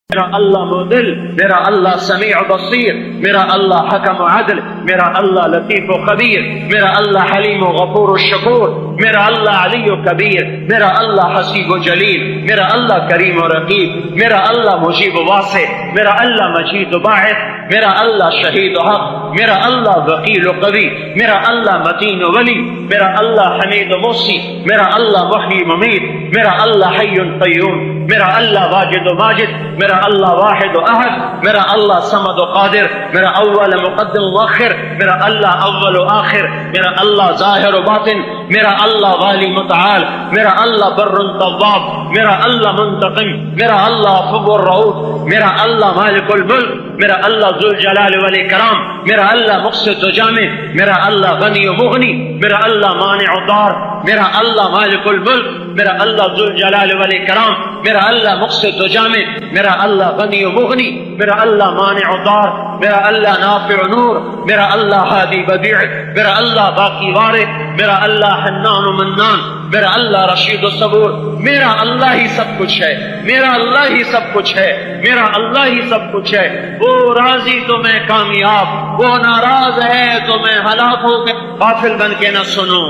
میرا اللہ مدل، میرا اللہ سمیع بصیر، میرا اللہ حکم و عدل، میرا اللہ لطیف و خبیر، میرا اللہ حلیم و غفور و شکور، میرا اللہ علی و کبیر، میرا اللہ حسیب و جلیل، میرا اللہ کریم و رقیب، میرا اللہ مجیب و واسع، میرا اللہ مجید و باعث، میرا اللہ شہید و حق، میرا اللہ وکیل و قوی، میرا اللہ متین و ولی، میرا اللہ حمید و موسی، میرا اللہ محیی ممیت، میرا اللہ حی قیوم، میرا اللہ واجد و ماجد، میرا اللہ واحد و احد، میرا اللہ صمد و قادر، میرا اول مقدم و مؤخر، میرا اللہ اول و آخر، میرا اللہ ظاہر و باطن، میرا اللہ والی متعال، میرا اللہ بر تواب، میرا اللہ منتقم، میرا اللہ عفو الرؤوف، میرا اللہ مالک الملک، میرا اللہ ذو الجلال والاکرام، میرا اللہ مقسط و جامع، میرا اللہ غنی و مغنی، میرا اللہ مانع و ضار، میرا اللہ مالک الملک، میرا اللہ ذو الجلال والاکرام، میرا اللہ مقسط و جامع، میرا اللہ غنی و مغنی، میرا اللہ مانع و ضار، میرا اللہ نافع و نور، میرا اللہ ہادی بدیع، میرا اللہ باقی وارث، میرا اللہ حنان و منان، میرا اللہ رشید و صبور، میرا اللہ ہی سب کچھ ہے، میرا اللہ ہی سب کچھ ہے، میرا اللہ ہی سب کچھ ہے۔ وہ راضی تو میں کامیاب، وہ ناراض ہے تو میں ہلاک ہو کے غافل بن کے نہ سنوں۔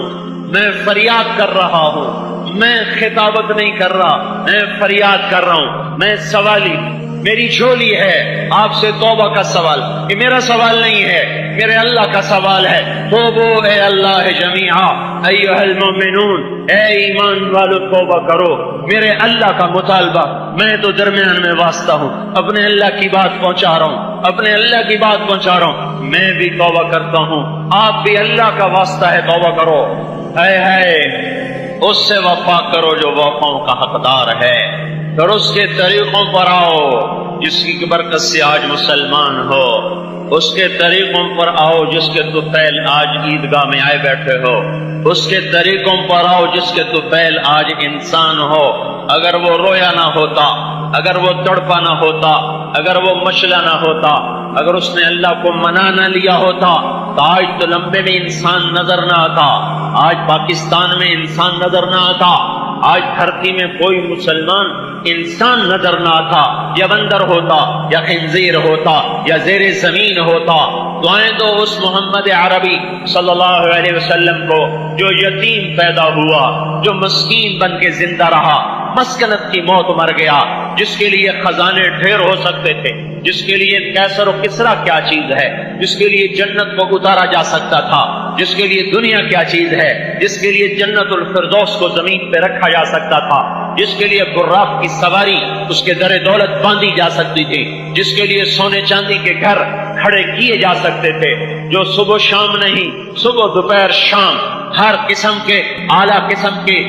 میں فریاد کر رہا ہوں، میں خطابت نہیں کر رہا، میں فریاد کر رہا ہوں، میں سوالی، میری جھولی ہے آپ سے توبہ کا سوال، یہ میرا سوال نہیں ہے، میرے اللہ کا سوال ہے۔ توبو اے اللہ جمیعا ایھا المؤمنون، اے ایمان والو توبہ کرو، میرے اللہ کا مطالبہ، میں تو درمیان میں واسطہ ہوں، اپنے اللہ کی بات پہنچا رہا ہوں، اپنے اللہ کی بات پہنچا رہا ہوں، میں بھی توبہ کرتا ہوں، آپ بھی اللہ کا واسطہ ہے توبہ کرو۔ ہے اس سے وفا کرو جو وفاؤں کا حقدار ہے، اور اس کے طریقوں پر آؤ جس کی برکت سے آج مسلمان ہو، اس کے طریقوں پر آؤ جس کے تو پہل آج عیدگاہ میں آئے بیٹھے ہو، اس کے طریقوں پر آؤ جس کے تو پہل آج انسان ہو۔ اگر وہ رویا نہ ہوتا، اگر وہ تڑپا نہ ہوتا، اگر وہ مشلا نہ ہوتا، اگر اس نے اللہ کو منا نہ لیا ہوتا تو آج تو لمبے میں انسان نظر نہ آتا، آج پاکستان میں انسان نظر نہ آتا، آج دھرتی میں کوئی مسلمان انسان نظر نہ آتا، یا بندر ہوتا یا خنزیر ہوتا یا زیر زمین ہوتا۔ دعائیں دو اس محمد عربی صلی اللہ علیہ وسلم کو جو یتیم پیدا ہوا، جو مسکین بن کے زندہ رہا، مسکنت کی موت مر گیا، جس کے لیے خزانے ڈھیر ہو سکتے تھے، جس کے لیے کیسر و کسرا کیا چیز ہے، جس کے لیے جنت کو اتارا جا سکتا تھا، جس کے لیے دنیا کیا چیز ہے، جس کے لیے جنت الفردوس کو زمین پہ رکھا جا سکتا تھا، جس کے لیے براق کی سواری اس کے در دولت باندھی جا سکتی تھی، جس کے لیے سونے چاندی کے گھر کھڑے کیے جا سکتے تھے، جو صبح شام نہیں، صبح دوپہر شام ہر قسم کے اعلیٰ قسم کے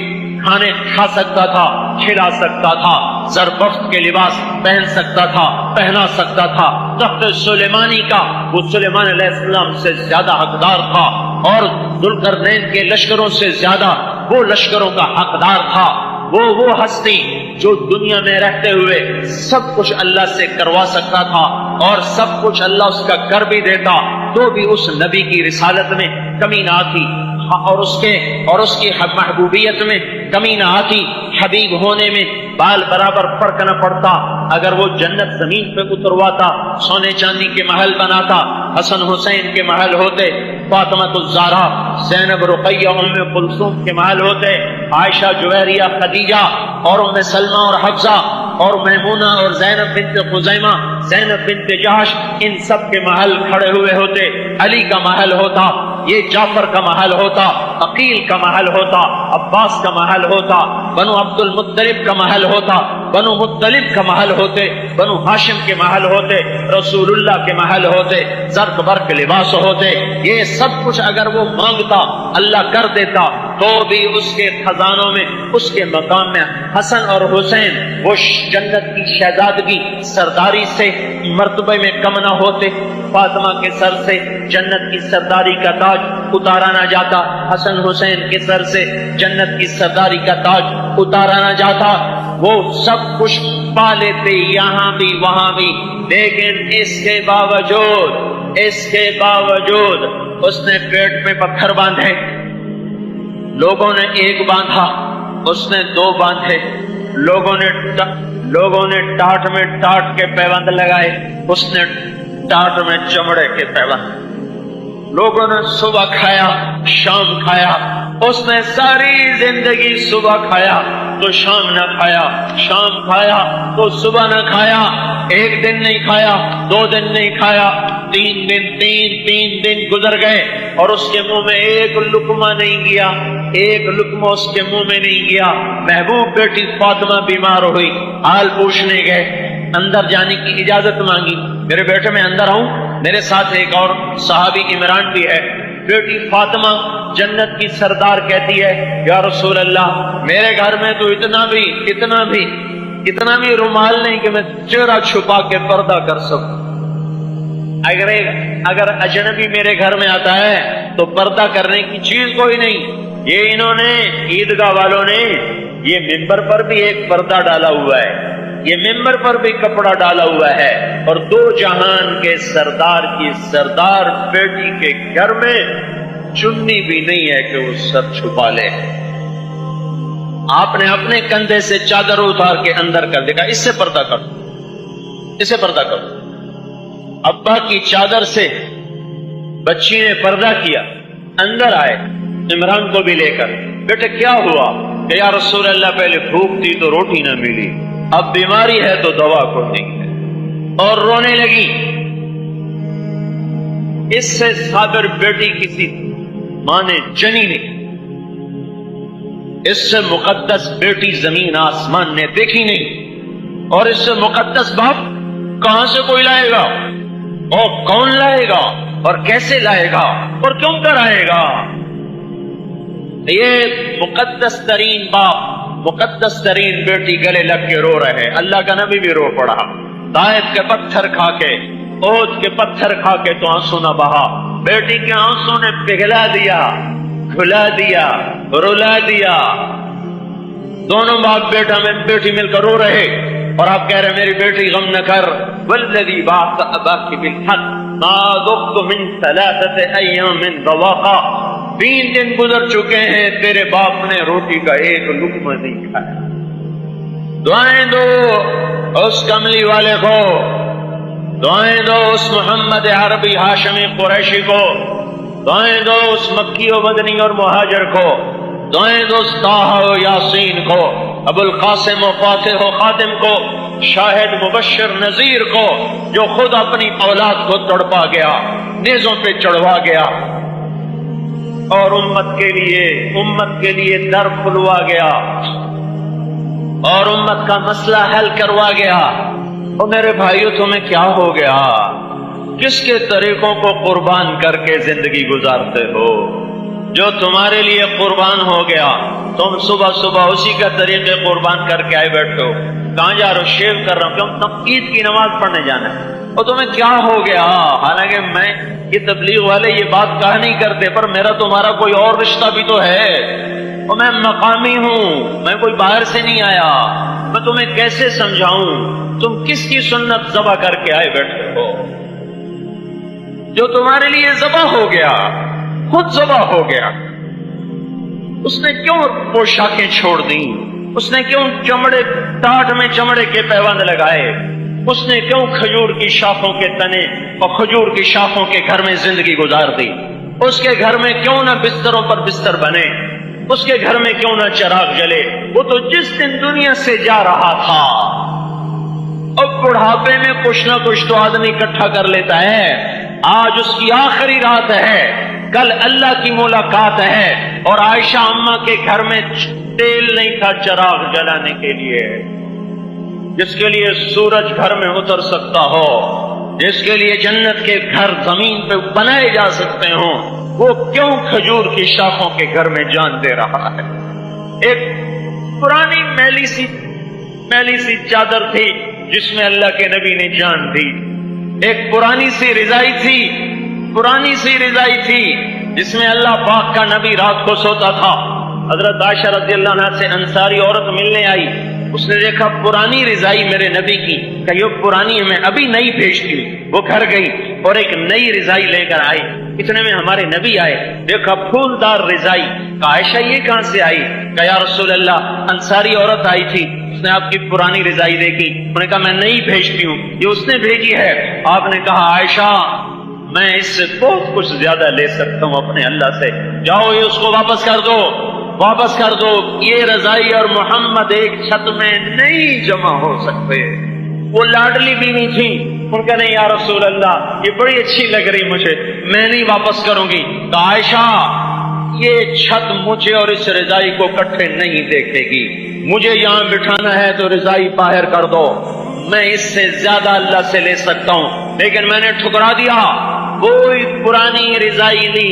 کھانے کھا سکتا تھا، کھلا سکتا تھا، زربفت کے لباس پہن سکتا تھا، پہنا سکتا تھا، تخت سلیمانی کا وہ سلیمان علیہ السلام سے زیادہ حقدار تھا، اور ذوالقرنین کے لشکروں سے زیادہ وہ لشکروں کا حقدار تھا۔ وہ ہستی جو دنیا میں رہتے ہوئے سب کچھ اللہ سے کروا سکتا تھا، اور سب کچھ اللہ اس کا کر بھی دیتا، تو بھی اس نبی کی رسالت میں کمی نہ آتی، اور اس کی محبوبیت میں کمی نہ آتی، حبیب ہونے میں بال برابر فرق نہ پڑتا۔ اگر وہ جنت زمین پہ اترواتا، سونے چاندی کے محل بناتا، حسن حسین کے محل ہوتے، فاطمۃ الزہرا، زینب رقیہ ام کلثوم کے محل ہوتے، عائشہ جویریہ خدیجہ اور ام سلمہ اور حفصہ اور میمونہ اور زینب بنت خزیمہ، زینب بنت جہش، ان سب کے محل کھڑے ہوئے ہوتے، علی کا محل ہوتا، یہ جعفر کا محل ہوتا، عقیل کا محل ہوتا، عباس کا محل ہوتا، بنو عبد المطلب کا محل ہوتا، بنو مطلب کا محل ہوتے، بنو ہاشم کے محل ہوتے، رسول اللہ کے محل ہوتے، زرق برق لباس ہوتے۔ یہ سب کچھ اگر وہ مانگتا اللہ کر دیتا، تو بھی اس کے خزانوں میں، اس کے مقام میں حسن اور حسین وہ جنت کی شہزادگی سرداری سے مرتبے میں کم نہ ہوتے۔ فاطمہ کے سر سے جنت کی سرداری کا تاج اتارا نہ جاتا، حسن حسین کے سر سے جنت کی سرداری کا تاج اتارا نہ جاتا، وہ سب کچھ پا لیتے یہاں بھی وہاں بھی، لیکن اس کے باوجود اس نے پیٹ میں پتھر باندھے، لوگوں نے ایک باندھا، اس نے دو باندھے، لوگوں نے ٹاٹ میں ٹاٹ کے پیوند لگائے، اس نے ٹاٹ میں چمڑے کے پیوند۔ لوگوں نے صبح کھایا شام کھایا، اس نے ساری زندگی صبح کھایا تو شام نہ کھایا، شام کھایا تو صبح نہ کھایا، ایک دن نہیں کھایا، 2 دن نہیں کھایا، 3 دن گزر گئے اور اس کے منہ میں ایک لقمہ نہیں گیا، ایک لقمہ اس کے منہ میں نہیں گیا۔ محبوب بیٹی فاطمہ بیمار ہوئی، حال پوچھنے گئے، اندر جانے کی اجازت مانگی، میرے بیٹے میں اندر آؤں؟ میرے ساتھ ایک اور صحابی عمران بھی ہے۔ بیٹی فاطمہ جنت کی سردار کہتی ہے، یا رسول اللہ میرے گھر میں تو اتنا بھی رومال نہیں کہ میں چہرہ چھپا کے پردہ کر سکوں۔ اگر اجنبی میرے گھر میں آتا ہے تو پردہ کرنے کی چیز کوئی نہیں۔ یہ انہوں نے عیدگاہ والوں نے یہ ممبر پر بھی ایک پردہ ڈالا ہوا ہے، یہ ممبر پر بھی کپڑا ڈالا ہوا ہے، اور 2 جہان کے سردار کی سردار بیٹی کے گھر میں چنی بھی نہیں ہے کہ وہ سر چھپا لے۔ آپ نے اپنے کندھے سے چادر اتار کے اندر کر دیکھا، اس سے پردہ کرو، اسے پردہ کرو۔ ابا کی چادر سے بچی نے پردہ کیا، اندر آئے عمران کو بھی لے کر، بیٹے کیا ہوا؟ کہ یا رسول اللہ پہلے بھوک تھی تو روٹی نہ ملی، اب بیماری ہے تو دوا کو نہیں ہے، اور رونے لگی۔ اس سے صابر بیٹی کسی ماں نے جنی نہیں، اس سے مقدس بیٹی زمین آسمان نے دیکھی نہیں، اور اس سے مقدس باپ کہاں سے کوئی لائے گا، اور کون لائے گا، اور کیسے لائے گا، اور کیوں کر آئے گا؟ یہ مقدس ترین باپ، مقدس ترین بیٹی گلے لگ کے رو رہے، اللہ کا نبی بھی رو پڑا، طائف کے پتھر کھا کے، احد کے پتھر کھا کے تو آنسو نہ بہا، بیٹی کے آنسو نے پگھلا دیا، کھلا دیا، رلا دیا۔ دونوں باپ بیٹی مل کر رو رہے، اور آپ کہہ رہے میری بیٹی غم نہ کر، والذی بعث اباک بالحق ما ذقت من 3 ایام ذواقا، 3 دن گزر چکے ہیں تیرے باپ نے روٹی کا ایک لقمہ نہیں کھایا۔ دعائیں دو اس کملی والے کو، دعائیں دو اس محمد عربی ہاشمی قریشی کو، دعائیں دو اس مکی و مدنی اور مہاجر کو، دعائیں دو اس طٰہٰ و یاسین کو، ابو القاسم و فاتح و خاتم کو، شاہد مبشر نذیر کو، جو خود اپنی اولاد کو تڑپا گیا، نیزوں پہ چڑھوا گیا، اور امت کے لیے در کھلوا گیا، اور امت کا مسئلہ حل کروا گیا۔ اور میرے بھائیو تمہیں کیا ہو گیا؟ کس کے طریقوں کو قربان کر کے زندگی گزارتے ہو؟ جو تمہارے لیے قربان ہو گیا تم صبح صبح اسی کا طریقے قربان کر کے آئے بیٹھو۔ کہاں جا رہے ہو؟ شیو کر رہا ہوں، کیوں؟ تم عید کی نماز پڑھنے جانا ہے۔ اور تمہیں کیا ہو گیا؟ حالانکہ میں یہ تبلیغ والے یہ بات کہا نہیں کرتے، پر میرا تمہارا کوئی اور رشتہ بھی تو ہے، اور میں مقامی ہوں، میں کوئی باہر سے نہیں آیا، میں تمہیں کیسے سمجھاؤں؟ تم کس کی سنت ذبح کر کے آئے بیٹھے ہو؟ جو تمہارے لیے ذبح ہو گیا، خود ذبح ہو گیا، اس نے کیوں پوشاکیں چھوڑ دیں؟ اس نے کیوں ٹاٹ میں چمڑے کے پیوند لگائے؟ اس نے کیوں کھجور کی شاخوں کے تنے اور کھجور کی شاخوں کے گھر میں زندگی گزار دی؟ اس کے گھر میں کیوں نہ بستروں پر بستر بنے؟ اس کے گھر میں کیوں نہ چراغ جلے؟ وہ تو جس دن دنیا سے جا رہا تھا، اب بڑھاپے میں کچھ نہ کچھ تو آدمی اکٹھا کر لیتا ہے، آج اس کی آخری رات ہے، کل اللہ کی ملاقات ہے، اور عائشہ اماں کے گھر میں تیل نہیں تھا چراغ جلانے کے لیے، جس کے لیے سورج گھر میں اتر سکتا ہو، جس کے لیے جنت کے گھر زمین پہ بنائے جا سکتے ہوں، وہ کیوں کھجور کی شاخوں کے گھر میں جان دے رہا ہے؟ ایک پرانی میلی سی چادر تھی جس میں اللہ کے نبی نے جان دی، ایک پرانی سی رضائی تھی جس میں اللہ پاک کا نبی رات کو سوتا تھا۔ حضرت عائشہ رضی اللہ عنہا سے انصاری عورت ملنے آئی، اس نے دیکھا پرانی رضائی میرے نبی کی، کہ یہ پرانی ہے، میں ابھی نئی بھیجتی ہوں۔ وہ گھر گئی اور ایک نئی رضائی لے کر آئی، اتنے میں ہمارے نبی آئے، دیکھا پھولدار رضائی، کہ عائشہ یہ کہاں سے آئی؟ کہ یا رسول اللہ انصاری عورت آئی تھی، اس نے آپ کی پرانی رضائی دیکھی، انہوں نے کہا میں نہیں بھیجتی ہوں، یہ اس نے بھیجی ہے۔ آپ نے کہا عائشہ میں اس سے بہت کچھ زیادہ لے سکتا ہوں اپنے اللہ سے، جاؤ یہ اس کو واپس کر دو، واپس کر دو، یہ رضائی اور محمد ایک چھت میں نہیں جمع ہو سکتے۔ وہ لاڈلی بیوی تھی، ان کا نہیں یا رسول اللہ یہ بڑی اچھی لگ رہی مجھے، میں نہیں واپس کروں گی۔ تو عائشہ یہ چھت مجھے اور اس رضائی کو اکٹھے نہیں دیکھے گی، مجھے یہاں بٹھانا ہے تو رضائی باہر کر دو، میں اس سے زیادہ اللہ سے لے سکتا ہوں۔ لیکن میں نے ٹھکرا دیا، وہی پرانی رضائی لی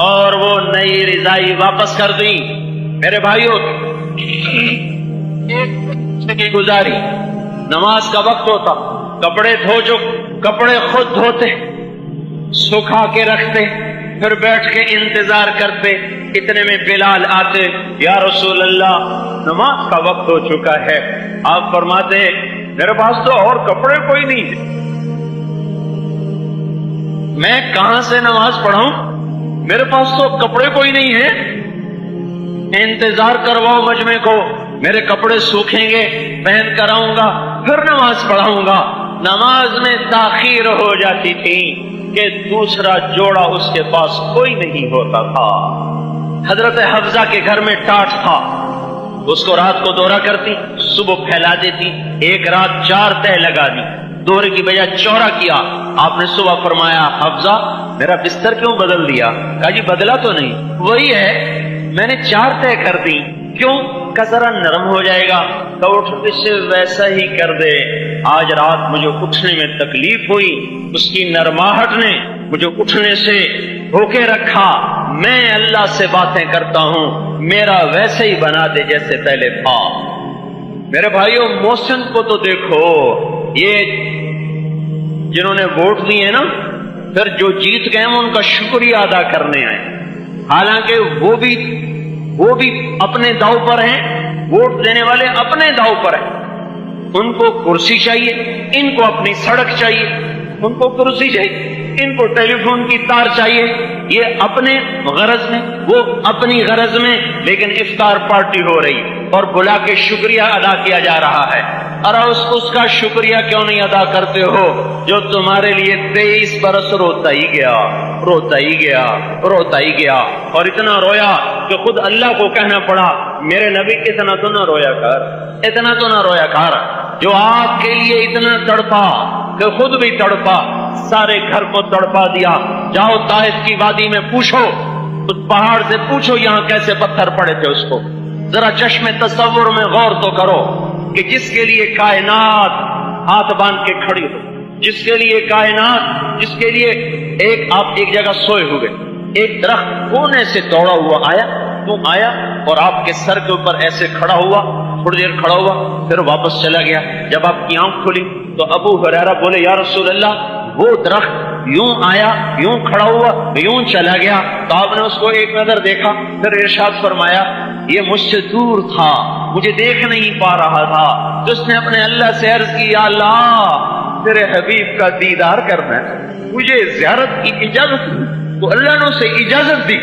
اور وہ نئی رضائی واپس کر دی۔ میرے بھائیوں ایک گزاری، نماز کا وقت ہوتا، کپڑے دھو، جو کپڑے خود دھوتے سکھا کے رکھتے، پھر بیٹھ کے انتظار کرتے، اتنے میں بلال آتے، یا رسول اللہ نماز کا وقت ہو چکا ہے۔ آپ فرماتے میرے پاس تو اور کپڑے کوئی نہیں ہے، میں کہاں سے نماز پڑھاؤں، میرے پاس تو کپڑے کوئی نہیں ہے، انتظار کرواؤ مجمع کو، میرے کپڑے سوکھیں گے، پہن کر آؤں گا، پھر نماز پڑھاؤں گا۔ نماز میں تاخیر ہو جاتی تھی کہ دوسرا جوڑا اس کے پاس کوئی نہیں ہوتا تھا۔ حضرت حفصہ کے گھر میں ٹاٹ تھا، اس کو رات کو دورہ کرتی، صبح پھیلا دیتی، ایک رات 4 تہہ لگا دی، دورے کی بجائے چورا کیا۔ آپ نے صبح فرمایا حفصہ میرا بستر کیوں بدل دیا؟ کہا جی بدلا تو نہیں، وہی ہے، میں نے 4 تہہ کر دی، کیوں؟ کہ ذرا نرم ہو جائے گا، کہ اٹھ اسے ویسا ہی کر دے۔ آج رات مجھے اٹھنے میں تکلیف ہوئی، اس کی نرماہٹ نے مجھے اٹھنے سے روکے رکھا، میں اللہ سے باتیں کرتا ہوں، میرا ویسے ہی بنا دے جیسے پہلے تھا۔ میرے بھائیوں محسن کو تو دیکھو، یہ جنہوں نے ووٹ دیے نا، پھر جو جیت گئے ان کا شکریہ ادا کرنے آئے، حالانکہ وہ بھی اپنے داؤ پر ہیں، ووٹ دینے والے اپنے داؤ پر ہیں، ان کو کرسی چاہیے، ان کو اپنی سڑک چاہیے، ان کو کرسی چاہیے، ان کو ٹیلی فون کی تار چاہیے، یہ اپنے غرض میں، وہ اپنی غرض میں، لیکن افطار پارٹی ہو رہی اور بلا کے شکریہ ادا کیا جا رہا ہے۔ اور اس کا شکریہ کیوں نہیں ادا کرتے ہو جو تمہارے لیے 23 برس روتا ہی گیا، روتا ہی گیا، روتا ہی گیا، اور اتنا رویا کہ خود اللہ کو کہنا پڑا میرے نبی اتنا تو نہ رویا کر، اتنا تو نہ رویا کر، جو آپ کے لیے اتنا تڑپا کہ خود بھی تڑپا، سارے گھر کو تڑپا دیا۔ جاؤ طائف کی وادی میں پوچھو، اس پہاڑ سے پوچھو یہاں کیسے پتھر پڑے تھے، اس کو ذرا چشم تصور میں غور تو کرو کہ جس کے لیے کائنات ہاتھ باندھ کے کھڑی ہو، جس کے لیے کائنات، جس کے لیے آپ ایک جگہ سوئے ہوئے، ایک درخت کونے سے دوڑا ہوا آیا، تو آیا اور آپ کے سر کے اوپر ایسے کھڑا ہوا، تھوڑی دیر کھڑا ہوا، پھر واپس چلا گیا۔ جب آپ کی آنکھ کھلی تو ابو ہریرہ بولے یا رسول اللہ وہ درخت یوں آیا، یوں کھڑا ہوا، یوں چلا گیا، تو آپ نے اس کو ایک نظر دیکھا، پھر ارشاد فرمایا یہ مجھ سے دور تھا، مجھے دیکھ نہیں پا رہا تھا، تو اس نے اپنے اللہ سے عرض کی یا اللہ تیرے حبیب کا دیدار کرنا ہے، مجھے زیارت کی اجازت دی، تو اللہ نے اسے اجازت دی،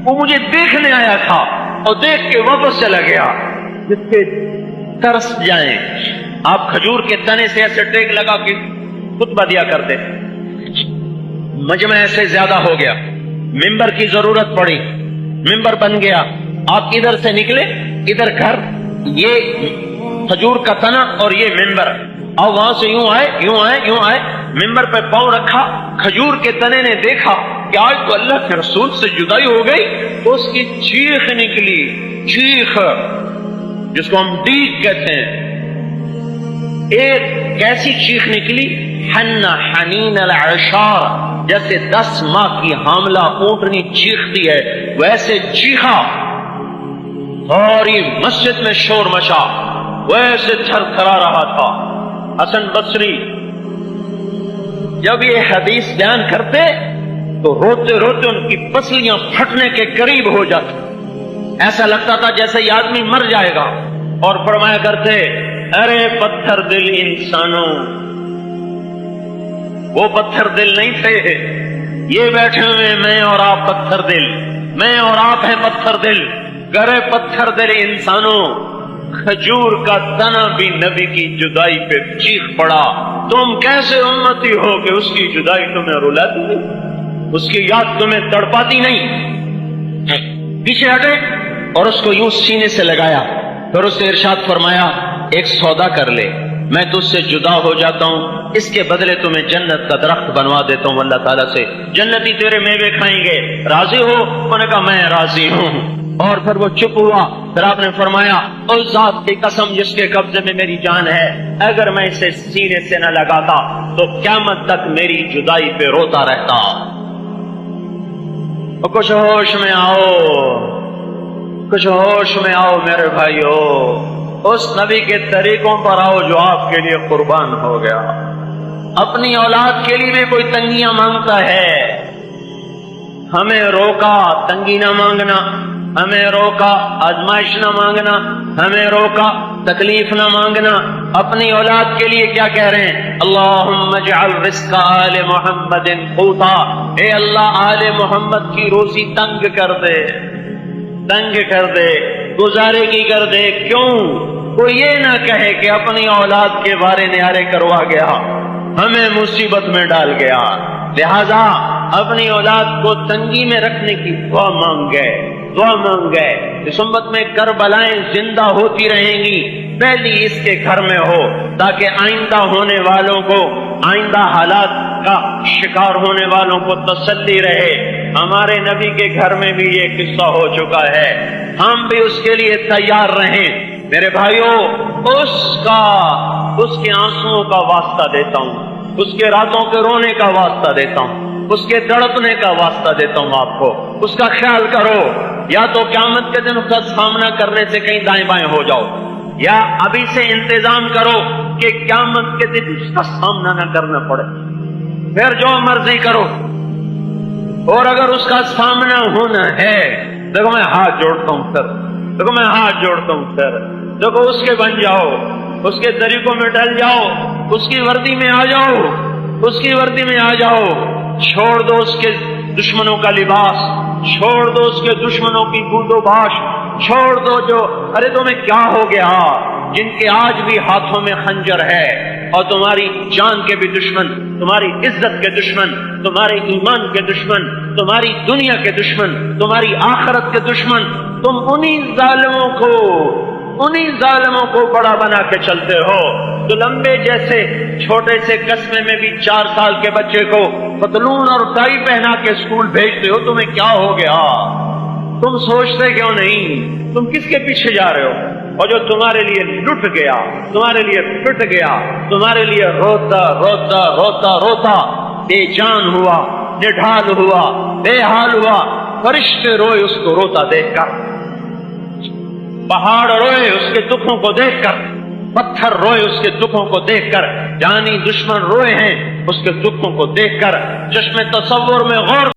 وہ مجھے دیکھنے آیا تھا اور دیکھ کے واپس چلا گیا۔ جس کے ترس جائیں، آپ کھجور کے تنے سے ایسے ٹیک لگا کے خطبہ دیا کرتے، مجمع ایسے زیادہ ہو گیا، ممبر کی ضرورت پڑی، ممبر بن گیا، آپ ادھر سے نکلے، ادھر گھر، یہ کھجور کا تنا اور یہ ممبر، اور وہاں سے یوں آئے، یوں آئے، یوں آئے، ممبر پہ پاؤں رکھا، کھجور کے تنے نے دیکھا کہ آج تو اللہ کے رسول سے جدائی ہو گئی، تو اس کی چیخ نکلی، چیخ جس کو ہم ڈیگ کہتے ہیں، ایک کیسی چیخ نکلی، حن حنین العشار، جیسے 10 ماہ کی حاملہ اونٹنی چیختی ہے ویسے چیخا، اور یہ مسجد میں شور مچا، ویسے تھر تھرا رہا تھا۔ حسن بصری جب یہ حدیث بیان کرتے تو روتے روتے ان کی پسلیاں پھٹنے کے قریب ہو جاتی، ایسا لگتا تھا جیسے یہ آدمی مر جائے گا، اور فرمایا کرتے ارے پتھر دل انسانوں، وہ پتھر دل نہیں تھے، یہ بیٹھے ہوئے میں اور آپ پتھر دل، میں اور آپ ہیں پتھر دل، گرے پتھر دل انسانوں، کھجور کا تنا بھی نبی کی جدائی پہ چیخ پڑا. تم کیسے امتی ہو کہ اس کی جدائی تمہیں رلاتی نہیں, اس کی یاد تمہیں تڑپاتی نہیں؟ پیچھے ہٹے اور اس کو یوں سینے سے لگایا. پھر اس نے ارشاد فرمایا ایک سودا کر لے, میں تجھ سے جدا ہو جاتا ہوں, اس کے بدلے تمہیں جنت کا درخت بنوا دیتا ہوں اللہ تعالیٰ سے, جنتی تیرے میوے کھائیں گے, راضی ہو؟ انہوں نے کہا میں راضی ہوں. اور پھر وہ چپ ہوا. پھر آپ نے فرمایا اس ذات کی قسم جس کے قبضے میں میری جان ہے, اگر میں اسے سینے سے نہ لگاتا تو قیامت تک میری جدائی پہ روتا رہتا. کچھ ہوش میں آؤ, کچھ ہوش میں آؤ میرے بھائیو, اس نبی کے طریقوں پر آؤ جو آپ کے لیے قربان ہو گیا. اپنی اولاد کے لیے بھی کوئی تنگیاں مانگتا ہے, ہمیں روکا تنگی نہ مانگنا, ہمیں روکا آزمائش نہ مانگنا, ہمیں روکا تکلیف نہ مانگنا. اپنی اولاد کے لیے کیا کہہ رہے ہیں؟ اللہم اجعل رزق آل محمد قوتا, اے اللہ آل محمد کی روزی تنگ کر دے, تنگ کر دے, گزارے کی کر دے. کیوں؟ کوئی یہ نہ کہے کہ اپنی اولاد کے بارے نیارے کروا گیا, ہمیں مصیبت میں ڈال گیا. لہذا اپنی اولاد کو تنگی میں رکھنے کی دعا مانگ گئے, دعا مانگ گئے. اس امت میں کربلائیں زندہ ہوتی رہیں گی, پہلی اس کے گھر میں ہو تاکہ آئندہ ہونے والوں کو, آئندہ حالات کا شکار ہونے والوں کو تسلی رہے. ہمارے نبی کے گھر میں بھی یہ قصہ ہو چکا ہے, ہم بھی اس کے لیے تیار رہیں. میرے بھائیوں, اس کے آنسوؤں کا واسطہ دیتا ہوں, اس کے راتوں کے رونے کا واسطہ دیتا ہوں, اس کے تڑپنے کا واسطہ دیتا ہوں آپ کو. اس کا خیال کرو, یا تو قیامت کے دن اس کا سامنا کرنے سے کہیں دائیں بائیں ہو جاؤ, یا ابھی سے انتظام کرو کہ قیامت کے دن اس کا سامنا نہ کرنا پڑے. پھر جو مرضی کرو. اور اگر اس کا سامنا ہونا ہے, دیکھو میں ہاتھ جوڑتا ہوں پھر, دیکھو میں ہاتھ جوڑتا ہوں پھر, دیکھو اس کے بن جاؤ, اس کے طریقوں میں ڈل جاؤ, اس کی وردی میں آ جاؤ, اس کی وردی میں آ جاؤ. چھوڑ دو اس کے دشمنوں کا لباس, چھوڑ دو اس کے دشمنوں کی بود و باش, چھوڑ دو جو ارے تمہیں کیا ہو گیا, جن کے آج بھی ہاتھوں میں خنجر ہے, اور تمہاری جان کے بھی دشمن, تمہاری عزت کے دشمن, تمہارے ایمان کے دشمن, تمہاری دنیا کے دشمن, تمہاری آخرت کے دشمن. تم انہی ظالموں کو بڑا بنا کے چلتے ہو. تو لمبے جیسے چھوٹے سے قصبے میں بھی 4 سال کے بچے کو پتلون اور ٹائی پہنا کے اسکول بھیجتے ہو. تمہیں کیا ہو گیا؟ تم سوچتے کیوں نہیں؟ تم کس کے پیچھے جا رہے ہو؟ اور جو تمہارے لیے لٹ گیا, تمہارے لیے پٹ گیا, تمہارے لیے روتا روتا روتا روتا بے جان ہوا, نڈھال ہوا, بے حال ہوا. فرشتے روئے اس کو روتا دیکھ کر, پہاڑ روئے اس کے دکھوں کو دیکھ کر, پتھر روئے اس کے دکھوں کو دیکھ کر, جانی دشمن روئے ہیں اس کے دکھوں کو دیکھ کر. چشم تصور میں غور